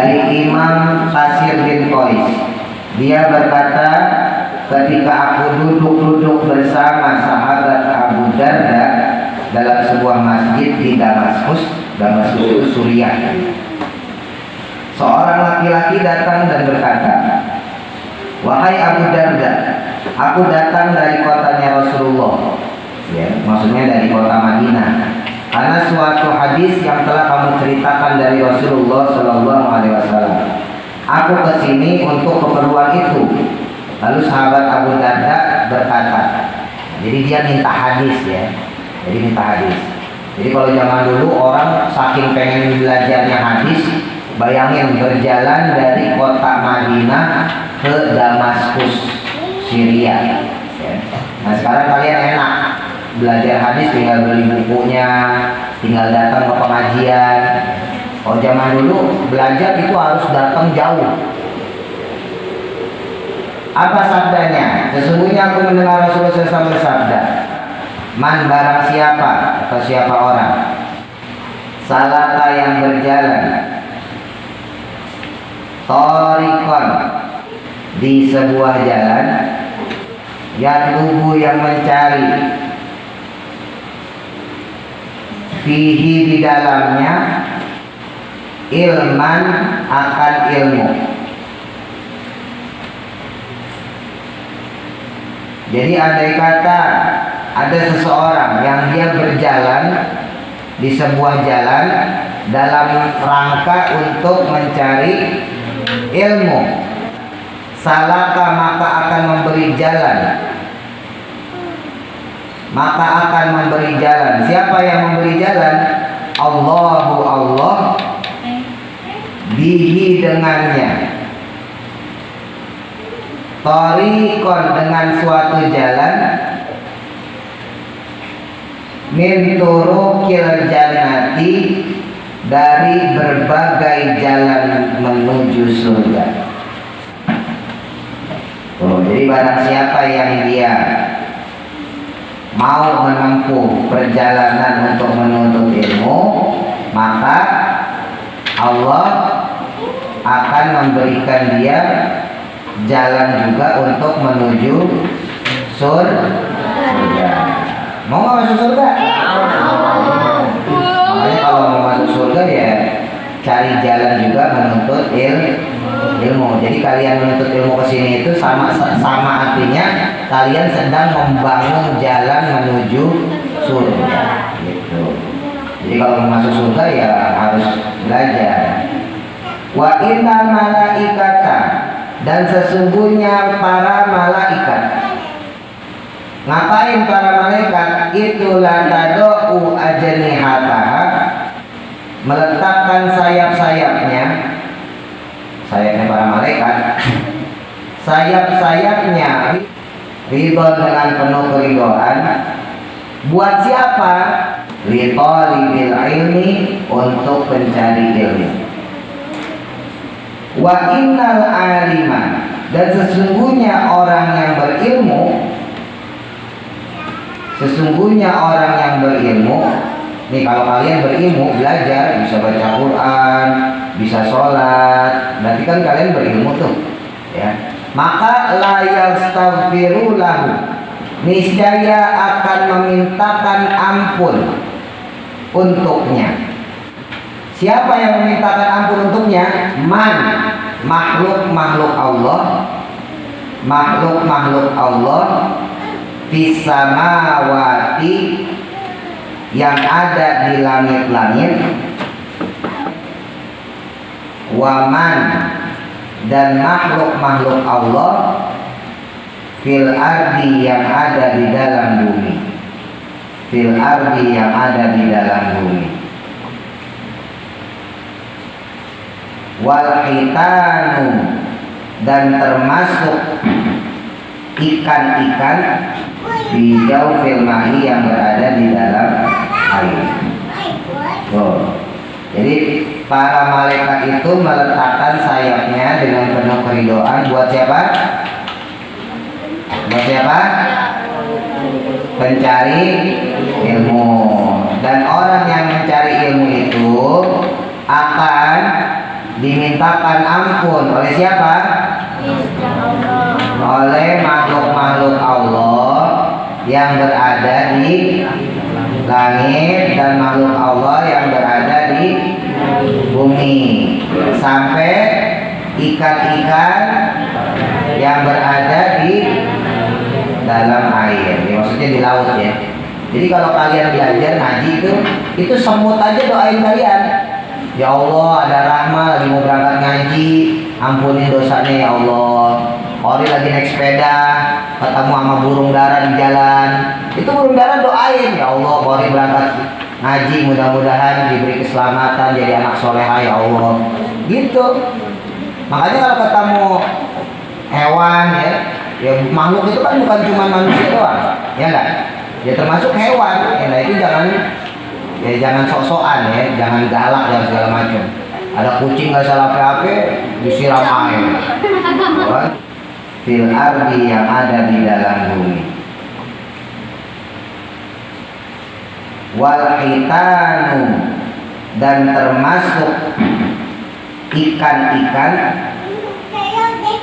dari Imam Qasir bin Qais. Dia berkata, ketika aku duduk-duduk bersama sahabat Abu Darda dalam sebuah masjid di Damaskus itu Suriah, seorang laki-laki datang dan berkata, "Wahai Abu Darda, aku datang dari kotanya Rasulullah." Ya, maksudnya dari kota Madinah. Karena suatu hadis yang telah kamu ceritakan dari Rasulullah Shallallahu Alaihi Wasallam. Aku kesini untuk keperluan itu. Lalu sahabat Abu Darda berkata, jadi dia minta hadis ya. Jadi minta hadis. Jadi kalau zaman dulu orang saking pengen belajarnya hadis, bayangin berjalan dari kota Madinah ke Damaskus, Syria. Ya. Nah sekarang kalian enak. Belajar hadis tinggal beli bukunya, tinggal datang ke pengajian. Kalau zaman dulu belajar itu harus datang jauh. Apa sabdanya? Sesungguhnya aku mendengar Rasulullah SAW bersabda, "Man barang siapa atau siapa orang salata yang berjalan thariqan di sebuah jalan, yatlubu yang mencari fihi di dalamnya ilman akan ilmu." Jadi andai kata ada seseorang yang dia berjalan di sebuah jalan dalam rangka untuk mencari ilmu, salaka maka akan memberi jalan. Maka akan memberi jalan. Siapa yang memberi jalan? Allahu Allah, bihi dengannya, tariqon dengan suatu jalan, min turuqil jannati dari berbagai jalan menuju surga. Oh, jadi barang siapa yang dia mau menempuh perjalanan untuk menuntut ilmu, maka Allah akan memberikan dia jalan juga untuk menuju surga. Mau nggak masuk surga? Makanya kalau mau masuk surga ya cari jalan juga menuntut ilmu. Jadi kalian menuntut ilmu kesini itu sama artinya kalian sedang membangun jalan menuju surga. Gitu. Jadi kalau mau masuk surga ya harus belajar. Wa innal malaikata, dan sesungguhnya para malaikat. Ngapain para malaikat? Itulah tadau ajnihataha, meletakkan sayap-sayapnya. Sayapnya para malaikat, sayap-sayapnya ridho dengan penuh keridhaan. Buat siapa? Litalibil ilmi, untuk pencari ilmu. Wa innal alima, dan sesungguhnya orang yang berilmu, nih kalau kalian berilmu, belajar, bisa baca Quran, bisa sholat, berarti kan kalian berilmu tuh ya. Maka la yastaghfiru lahu, niscaya akan memintakan ampun untuknya. Siapa yang memintakan ampun untuknya? Man, makhluk Allah fis samawati, yang ada di langit-langit, waman, dan makhluk Allah fil ardi, yang ada di dalam bumi. Fil ardi, yang ada di dalam bumi. Wal hitanu, dan termasuk ikan-ikan di jawfil mahi, yang berada di dalam air. Oh. Jadi para malaikat itu meletakkan sayapnya dengan penuh keridhaan buat siapa? Buat siapa? Pencari ilmu. Dan orang yang mencari ilmu itu akan dimintakan ampun oleh siapa? Oleh makhluk-makhluk Allah yang berada di langit dan makhluk Allah yang berada di bumi, sampai ikan-ikan yang berada di dalam air. Ya, maksudnya di laut ya. Jadi kalau kalian belajar ngaji itu semut aja doain kalian. Ya Allah, ada Rahma lagi mau berangkat ngaji, ampunin dosanya ya Allah. Ori lagi naik sepeda, ketemu sama burung dara di jalan. Itu burung dara doain, ya Allah, Ori berangkat ngaji, mudah-mudahan diberi keselamatan, jadi anak soleha ya Allah. Gitu. Makanya kalau ketemu hewan ya makhluk itu kan bukan cuma manusia doang, ya enggak? Ya termasuk hewan. Ya, nah itu jangan sok-sokan ya, jangan galak dan segala macam. Ada kucing nggak salah apa-apa disiram air. Fil ardi yang ada di dalam bumi. Wal hitanu, dan termasuk ikan-ikan.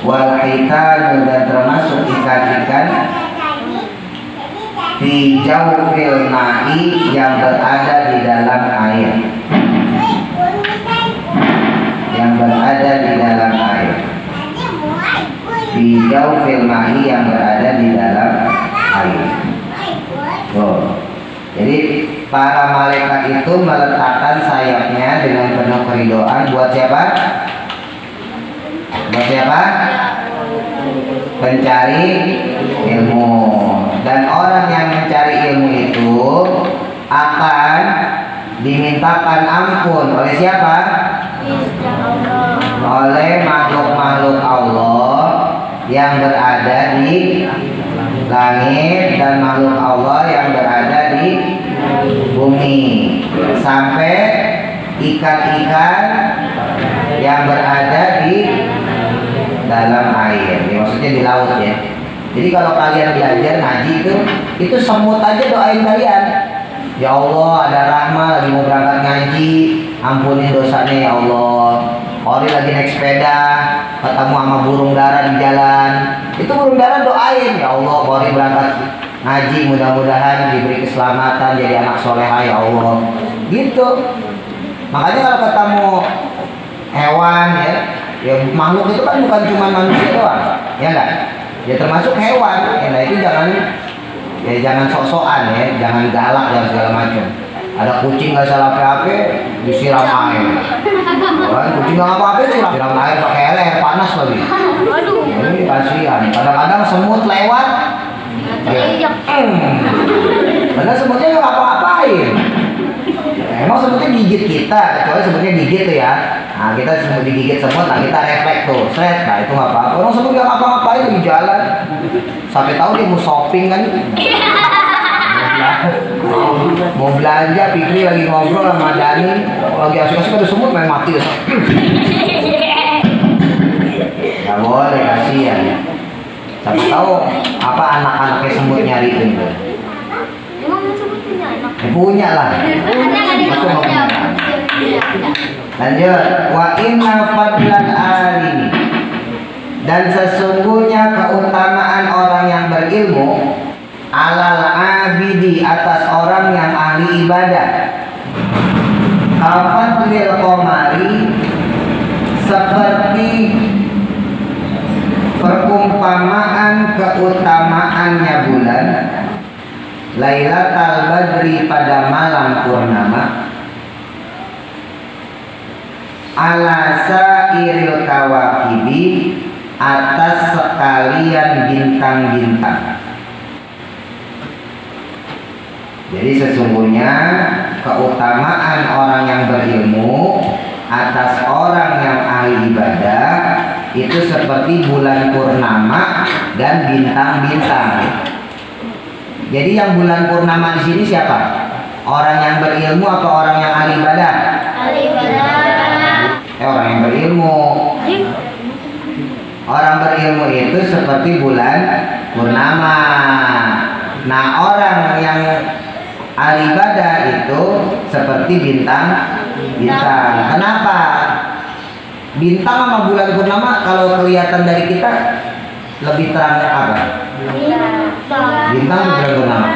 Wal hitanu, dan termasuk ikan-ikan fi jawfil ma'i, yang berada di dalam air. Yang berada di dalam air. Fi jawfil ma'i, yang berada di dalam air. Oh. Jadi para malaikat itu meletakkan sayapnya dengan penuh keridhaan buat siapa? Buat siapa? Pencari ilmu. Dan orang yang mencari ilmu itu akan dimintakan ampun oleh siapa? Oleh makhluk-makhluk Allah yang berada di langit dan makhluk Allah yang berada di bumi, sampai ikan-ikan yang berada di dalam air. Ya, maksudnya di laut ya. Jadi kalau kalian belajar ngaji itu semut aja doain kalian. Ya Allah, ada Rahma lagi mau berangkat ngaji, ampunin dosanya ya Allah. Ori lagi naik sepeda, ketemu sama burung dara di jalan. Itu burung dara doain, ya Allah, Ori berangkat ngaji, mudah-mudahan diberi keselamatan, jadi anak soleha ya Allah. Gitu. Makanya kalau ketemu hewan ya makhluk itu kan bukan cuma manusia doang, ya enggak? Ya termasuk hewan. Ya, nah itu jangan sok-sokan ya, jangan galak dan segala macam. Ada kucing nggak salah apa-apa disiram air. Kucing nggak apa-apa siram air pakai air panas lagi. Ini kasihan. Kadang-kadang semut lewat. Padahal semutnya nggak apa-apain. Emang semutnya gigit kita, kecuali semutnya gigit tuh ya. Nah kita digigit semut, nah kita refleks tuh, set, nah itu nggak apa-apa. Orang semut nggak apa-apain lagi jalan. Sampai tahu dia mau shopping kan? Mau belanja, Fikri lagi ngobrol sama Dani, lagi asik-asik ada semut main mati. Gak boleh, kasihan. Sampai tahu apa anak-anaknya semut nyariin tuh. Punya lah. Lanjut. Wa inna fadlan alim, dan sesungguhnya keutamaan orang yang berilmu alal abidi, atas orang yang ahli ibadah. Kafadlil qamari, seperti perumpamaan keutamaannya bulan Lailatul Badri, pada malam purnama, ala sairil kawakibi, atas sekalian bintang-bintang. Jadi sesungguhnya keutamaan orang yang berilmu atas orang yang ahli ibadah itu seperti bulan purnama dan bintang-bintang. Jadi yang bulan purnama di sini siapa? Orang yang berilmu atau orang yang ahli ibadah? Ahli ibadah. Orang yang berilmu. Orang berilmu itu seperti bulan purnama. Nah, orang yang ahli ibadah itu seperti bintang-bintang. Kenapa? Bintang sama bulan purnama kalau kelihatan dari kita lebih terang apa? Bintang atau bulan purnama?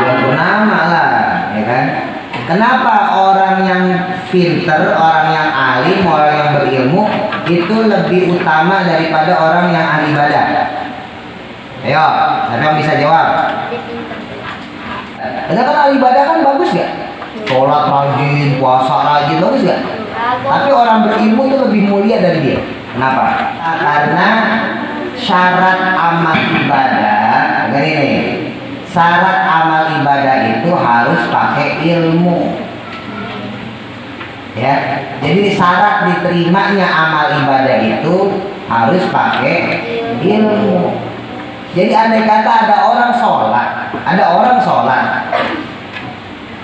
Bulan purnama lah, ya kan? Kenapa orang yang pinter, orang yang alim, orang yang berilmu itu lebih utama daripada orang yang ahli ibadah? Ayo, siapa yang bisa jawab? Kan ahli ibadah kan bagus gak? Sholat rajin, puasa rajin, bagus gak? Tapi orang berilmu itu lebih mulia dari dia. Kenapa? Karena syarat amal ibadah, ini syarat amal ibadah itu harus pakai ilmu. Ya, jadi syarat diterimanya amal ibadah itu harus pakai ilmu. Jadi andai kata ada orang sholat,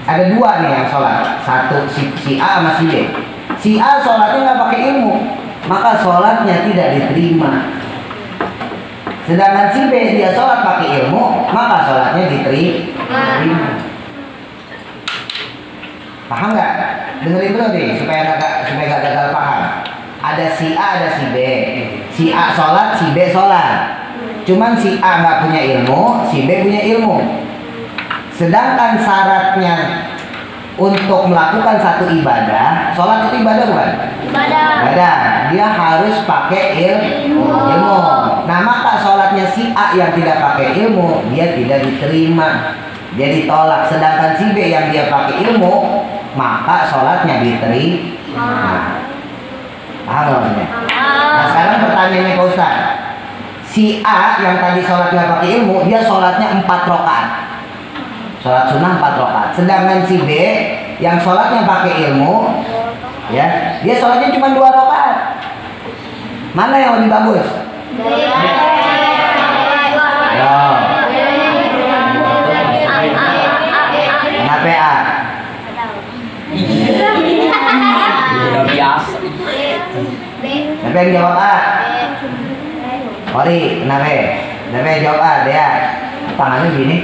ada dua nih yang sholat, satu si A sama si B. Si A sholatnya nggak pakai ilmu, maka sholatnya tidak diterima. Sedangkan si B dia sholat pakai ilmu, maka sholatnya diterima. Paham nggak? Dengerin dulu nih supaya nggak gagal paham. Ada si A, ada si B. Si A sholat, si B sholat. Cuman si A nggak punya ilmu, si B punya ilmu. Sedangkan syaratnya untuk melakukan satu ibadah, sholat itu ibadah bukan? Ibadah. Dia harus pakai ilmu. Nah maka sholatnya si A yang tidak pakai ilmu, dia tidak diterima, dia ditolak. Sedangkan si B yang dia pakai ilmu, maka sholatnya diterima. Paham maksudnya? Nah sekarang pertanyaannya Pak Ustaz, si A yang tadi sholatnya pakai ilmu, dia sholatnya 4 rakaat, sholat sunnah 4 rakaat. Sedangkan si B yang sholatnya pakai ilmu, ya, dia sholatnya cuma 2 rakaat. Mana yang lebih bagus? Ya. Kenapa A? Udah biasa. Siapa yang jawab A? Ori, kenapa? Siapa yang jawab A? Dia tangannya gini.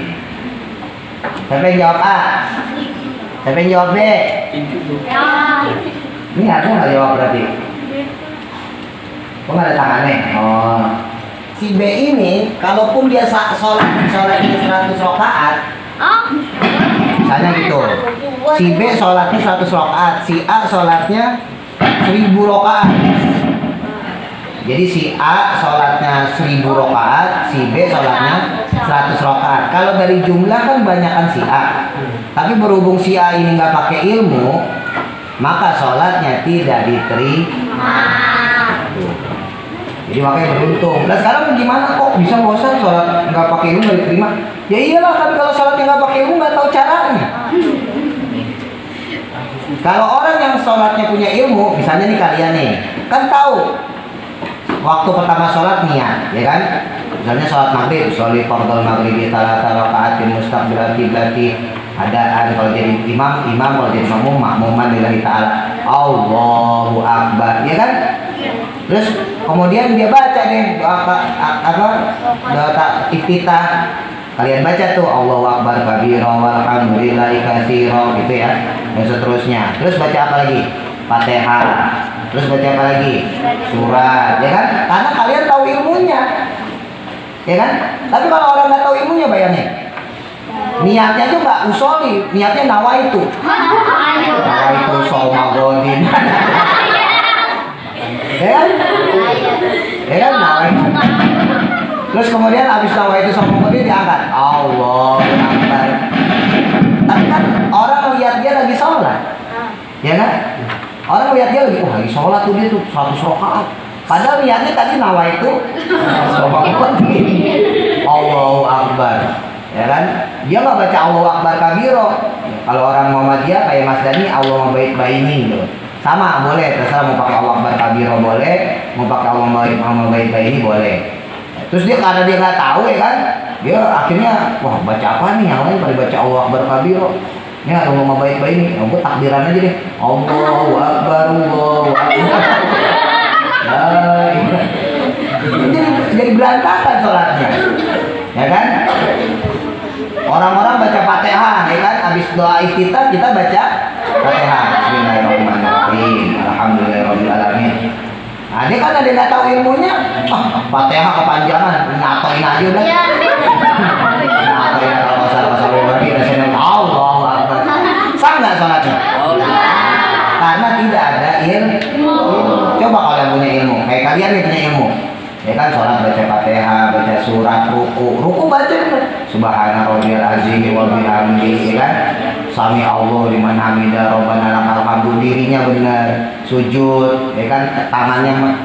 Siapa yang jawab A? Siapa yang jawab B? Ini aku nggak jawab berarti. Kok nggak ada tangannya? Oh, si B ini, kalaupun dia sholatnya 100 rakaat, misalnya gitu, si B sholatnya 100 rakaat, si A sholatnya 1000 rakaat. Jadi si A sholatnya 1000 rakaat, si B sholatnya 100 rakaat. Kalau dari jumlah kan banyakan si A. Tapi berhubung si A ini nggak pakai ilmu, maka sholatnya tidak diterima. Jadi makanya beruntung. Nah sekarang gimana kok bisa bosan sholat nggak pakai ilmu nggak diterima? Ya iyalah, kan kalau sholatnya nggak pakai ilmu nggak tahu caranya. Kalau orang yang sholatnya punya ilmu, misalnya nih kalian nih, kan tahu waktu pertama sholat niat, ya kan? Misalnya sholat maghrib, sholat fardhu maghribi talata rakaatin mustaqbilal qiblati, adaan. Kalau jadi imam, kalau jadi makmuman lillahi ta'ala, Allahu Akbar, ya kan? Terus kemudian dia baca deh doa iftitah. Kalian baca tuh Allahu Akbar kabira walhamdulillahi katsira gitu ya. Dan seterusnya. Terus baca apa lagi? Fatihah. Terus baca apa lagi? Surat, ya kan? Karena kalian tahu ilmunya. Ya kan? Tapi kalau orang nggak tahu ilmunya, bayangin. Niatnya tuh nggak usoli, niatnya nawaitu. Nawaitu shaumagodin. Ya kan? Ya kan, nawaitu. Terus kemudian habis nawaitu shaumagodin diangkat. Allahu Akbar. Tapi kan orang lihat dia lagi sholat. Ya kan? Orang lihat dia lagi sholat tuh, dia tuh 100 rakaat. Padahal niatnya tadi nawaitu Allahu Akbar. Ya kan? Dia nggak baca Allahu Akbar kabiro. Kalau orang Muhammadiyah kayak Mas Dani, Allah mabait baini gitu. Sama, boleh, terserah mau pakai Allahu Akbar kabiro boleh, mau pakai Allah mabait baini boleh. Terus dia karena dia nggak tahu, ya kan, dia akhirnya wah baca apa nih, yang lain pada baca Allahu Akbar kabiro. Ini ada Allah mabait baini, ya gue takbiran aja deh. Allahu Akbar, Allahu Akbar. Jadi berantakan sholatnya, ya kan? Orang-orang baca Fatihah, ya kan? Habis doa iftitah kita baca Fatihah. Bismillahirrahmanirrahim. Alhamdulillahirabbil alamin. dia kan ada nggak tahu ilmunya, Fatihah kepanjangan, ngatoin aja udah. Ngatoin kalau pasal-pasal lagi, rasanya Allah. Sah nggak sholatnya? Karena tidak ada ilmu. Coba kalau yang punya ilmu, kayak kalian nih punya ilmu, ya kan sholat baca Fatihah, baca surat, ruku baca Subhana rabbiyal azim wa bihamdihi, ya kan? Sami Allah liman hamidah, Rabbana lakal hamdu, dirinya benar, sujud, ya kan? Tangannya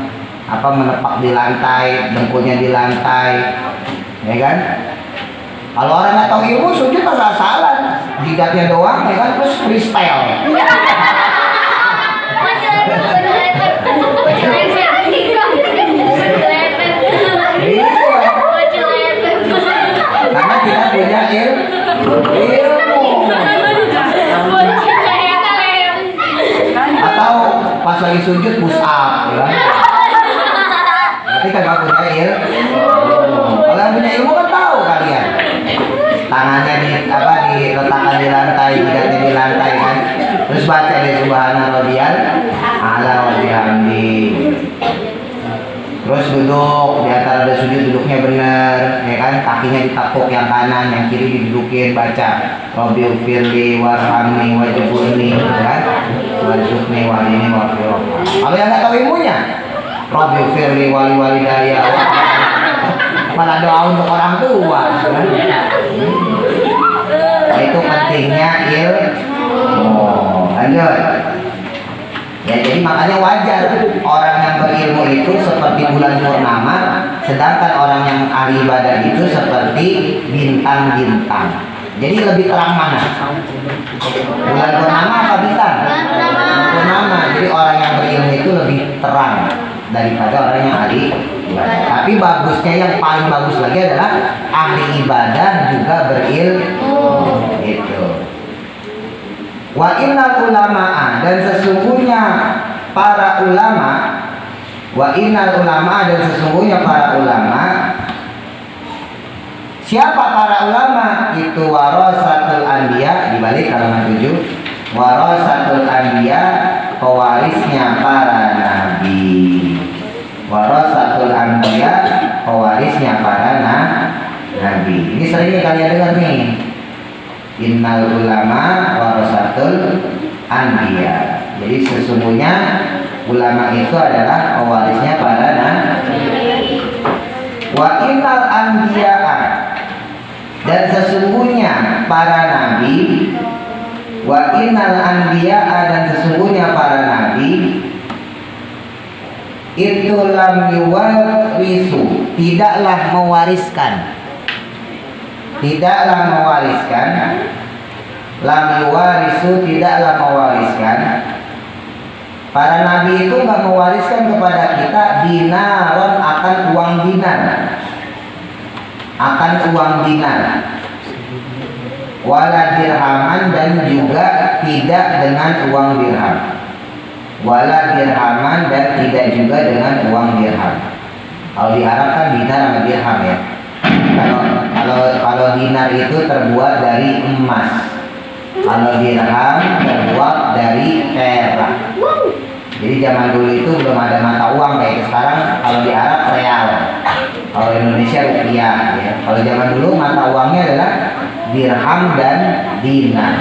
menepak di lantai, dengkulnya di lantai, ya kan? Kalau orang nggak tahu ilmu, sujud asal-asalan, jidatnya doang, ya kan? Terus freestyle. Karena tidak punya ilmu. Atau pas lagi sujud push up, ya. Berarti kagak punya ilmu. Kalau yang punya ilmu kan tahu kalian. Tangannya diletakkan di lantai, jidatnya di lantai kan. Terus baca deh Subhana rabbiyal a'la wa bihamdi. Terus duduk, di antara ada sujud duduknya benar, ya kan? Kakinya ditekuk yang kanan, yang kiri didudukin, baca Rabbil firli warhamni wajburni, kan? Warzuqni walini wafirrohma. Kalau yang nggak tahu ilmunya, Rabbil firli wali walidaya, malah doa untuk orang tua, kan? Itu pentingnya ilmu. Lanjut. Ya, jadi makanya wajar orang yang berilmu itu seperti bulan purnama, sedangkan orang yang ahli ibadah itu seperti bintang-bintang. Jadi lebih terang mana? Bulan purnama apa bintang? Bulan purnama. Jadi orang yang berilmu itu lebih terang daripada orang yang ahli ibadah. Tapi bagusnya, yang paling bagus lagi adalah ahli ibadah juga berilmu. Itu. Wa innal ulama'a, dan sesungguhnya para ulama, wa innal ulama'a, dan sesungguhnya para ulama. Siapa para ulama? Itu warasatul anbiya, dibalik halaman 7. Warasatul anbiya, pewarisnya para nabi. Warasatul anbiya, pewarisnya para nabi. Ini sering kalian dengar nih. Innal ulama warasatul anbiya. Jadi sesungguhnya ulama itu adalah pewarisnya para nabi. Wa innal anbiya'a, dan sesungguhnya para nabi. Wa innal anbiya'a, dan sesungguhnya para nabi itu lam yuwarisu, tidaklah mewariskan. Tidaklah mewariskan, lam yuwarisu, tidaklah mewariskan. Para nabi itu nggak mewariskan kepada kita dinaron, akan uang dinar, akan uang dinar, wala dirhaman, dan juga tidak dengan uang dirham, wala dirhaman, dan tidak juga dengan uang dirham. Kalau di Arab kan dinar sama dirham ya. Kalau dinar itu terbuat dari emas, kalau dirham terbuat dari perak. Jadi zaman dulu itu belum ada mata uang kayak sekarang. Kalau di Arab real, kalau Indonesia rupiah. Ya. Kalau zaman dulu mata uangnya adalah dirham dan dinar.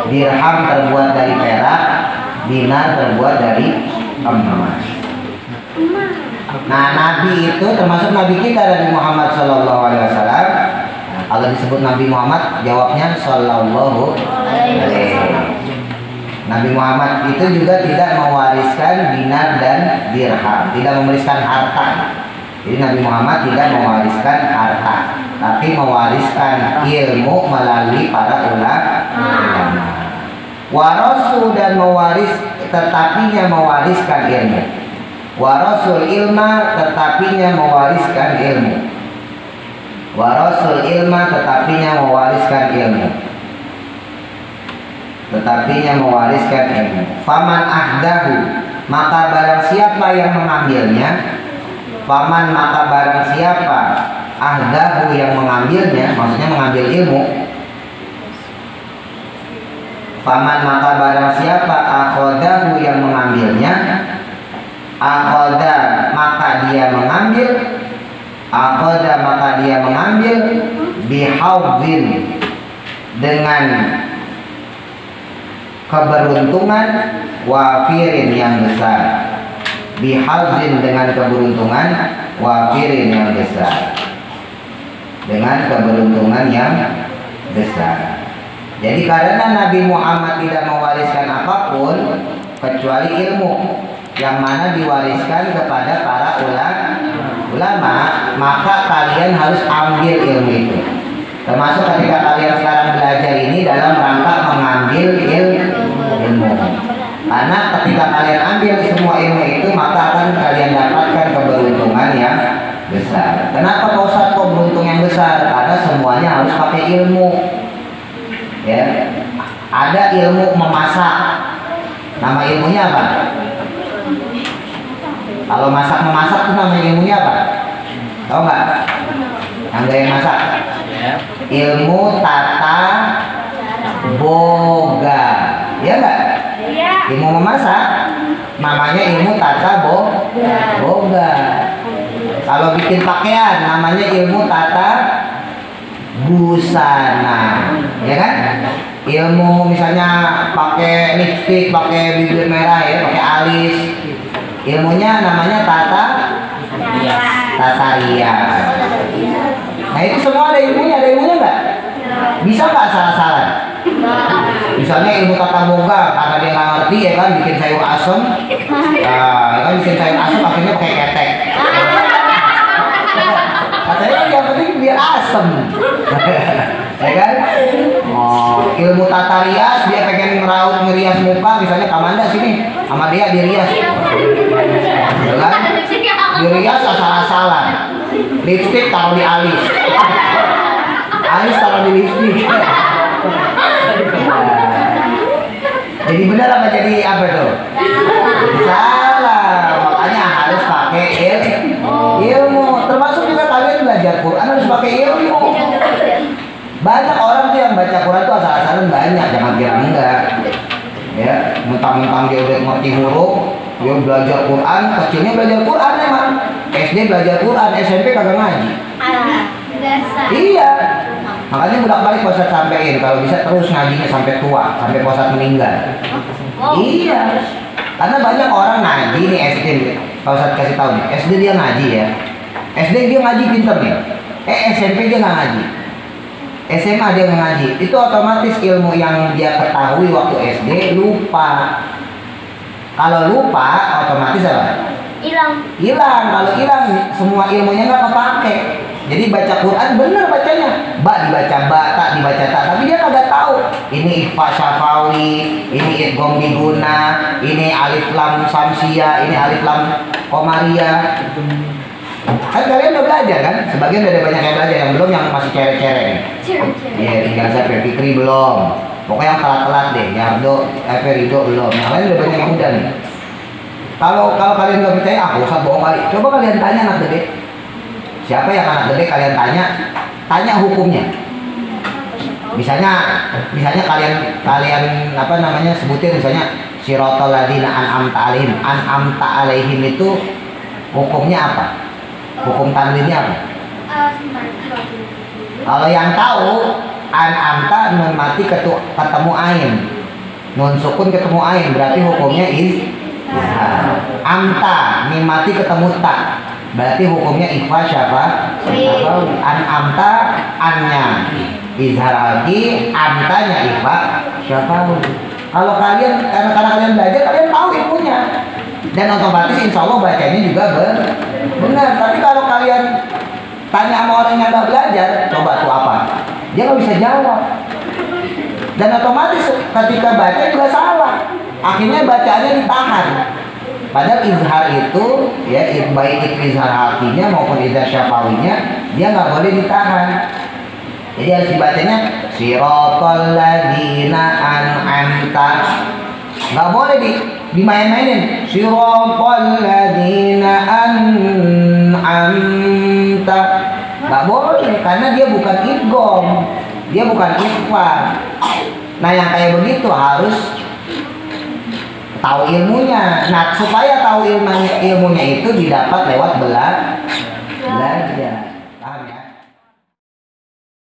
Dirham terbuat dari perak, dinar terbuat dari emas. Nah, Nabi itu termasuk Nabi kita, Nabi Muhammad Sallallahu Alaihi Wasallam. Kalau disebut Nabi Muhammad, jawabnya Sallallahu Alaihi Wasallam. Nabi Muhammad itu juga tidak mewariskan dinar dan dirham, tidak mewariskan harta. Jadi Nabi Muhammad tidak mewariskan harta, tapi mewariskan ilmu melalui para ulama. Warasul, dan mewaris, tetapinya mewariskan ilmu. Warasul ilma, tetapinya mewariskan ilmu. Warasul ilma, tetapinya mewariskan ilmu. Tetapinya mewariskan ilmu. Faman ahdahu, maka barang siapa yang mengambilnya. Faman, maka barang siapa ahdahu, yang mengambilnya, maksudnya mengambil ilmu. Faman, maka barang siapa akhodahu, yang mengambilnya. Akhoda maka dia mengambil bihawzin dengan keberuntungan, wafirin yang besar. Bihawzin dengan keberuntungan, wafirin yang besar. Dengan keberuntungan yang besar. Jadi karena Nabi Muhammad tidak mewariskan apapun kecuali ilmu, yang mana diwariskan kepada para ulama, maka kalian harus ambil ilmu itu. Termasuk ketika kalian sekarang belajar ini dalam rangka mengambil ilmu. Karena ketika kalian ambil semua ilmu itu, maka akan kalian dapatkan keberuntungan yang besar. Kenapa Pak Ustadz kok beruntung yang besar? Karena semuanya harus pakai ilmu. Ya, ada ilmu memasak. Nama ilmunya apa? Kalau memasak itu nama ilmunya apa? Tahu nggak? Yang gaya masak? Ilmu tata boga, ya nggak? Ilmu memasak namanya ilmu tata boga. Kalau bikin pakaian namanya ilmu tata busana, ya kan? Ilmu misalnya pakai lipstik, pakai bibir merah ya, pakai alis, ilmunya namanya tata rias. Nah itu semua ada ilmunya nggak? Bisa nggak salah-salah? Misalnya ilmu tata boga karena dia nggak ngerti ya kan, bikin sayur asem, bikin sayur asem akhirnya pakai ketek. Katanya yang penting biar asem. Ya kan? Oh, ilmu tata rias dia pengen ngerias muka, misalnya Kamanda sini sama dia dirias. Ya kan? Dirias asal-asalan. Lipstik taruh di alis. Alis taruh di lipstik. Jadi benar apa jadi apa tuh? Salah. Makanya harus pakai ilmu. Termasuk juga kalian belajar Quran harus pakai ilmu. Banyak orang tuh yang baca Quran tuh asal-asalan banyak, jangan kira enggak. Ya, mentang-mentang dia udah ngerti huruf, dia belajar Quran, kecilnya belajar Quran emang. SD belajar Quran, SMP kagak ngaji. Iya. Makanya bolak-balik Pak Ustadz sampein kalau bisa terus ngajinya sampai tua, sampai Pak Ustadz meninggal. Iya. Karena banyak orang ngaji nih SD. Pak Ustadz kasih tahu nih, SD dia ngaji ya. SD dia ngaji pinter nih. SMP dia nggak ngaji. SMA dia ngaji, itu otomatis ilmu yang dia ketahui waktu SD lupa. Kalau lupa, otomatis apa? Hilang. Kalau hilang, semua ilmunya nggak kepake. Jadi baca Quran bener bacanya, ba dibaca ba, tak dibaca tak, tapi dia kagak tahu. Ini ikhfa syafawi, ini idgham biguna, ini alif lam samsia, ini alif lam komaria. Kan kalian udah belajar kan? Sebagian udah banyak yang belajar, yang belum yang masih cere-cere. Iya, tinggal saya Fikri belum. Pokoknya yang telat-telat deh, Yardo, Rido belum. Yang lain udah banyak yang udah nih. Kalau kalian nggak percaya, aku usah bohong kali. Coba kalian tanya anak gede. Siapa yang anak gede kalian tanya hukumnya. Misalnya kalian apa namanya sebutin misalnya siratal ladzina an'amta alaihim itu hukumnya apa? Hukum tanwinnya apa? Kalau yang tahu an'amta nun mati ketemu ain, nun sukun ketemu ain berarti hukumnya amta mim mati ketemu ta berarti hukumnya ikhfa syafawi. An'amta annya izhar lagi, amtanya ikhfa syafawi. Kalau kalian karena kalian belajar kalian tahu ilmunya dan otomatis insya Allah bacanya juga benar. Tapi kalau kalian tanya sama orang yang nggak belajar, coba tuh apa? Dia nggak bisa jawab. Dan otomatis ketika baca juga salah. Akhirnya bacaannya ditahan. Padahal izhar itu ya baik izhar hakinya maupun izhar syafawinya dia nggak boleh ditahan. Jadi harus dibacanya siratal ladzina an'amta. Nggak boleh dimain-mainin. Siratal ladzina an'amta. Nggak boleh karena dia bukan idgham, dia bukan ikhfa. Nah yang kayak begitu harus tahu ilmunya. Nah, supaya tahu ilmunya itu didapat lewat belajar.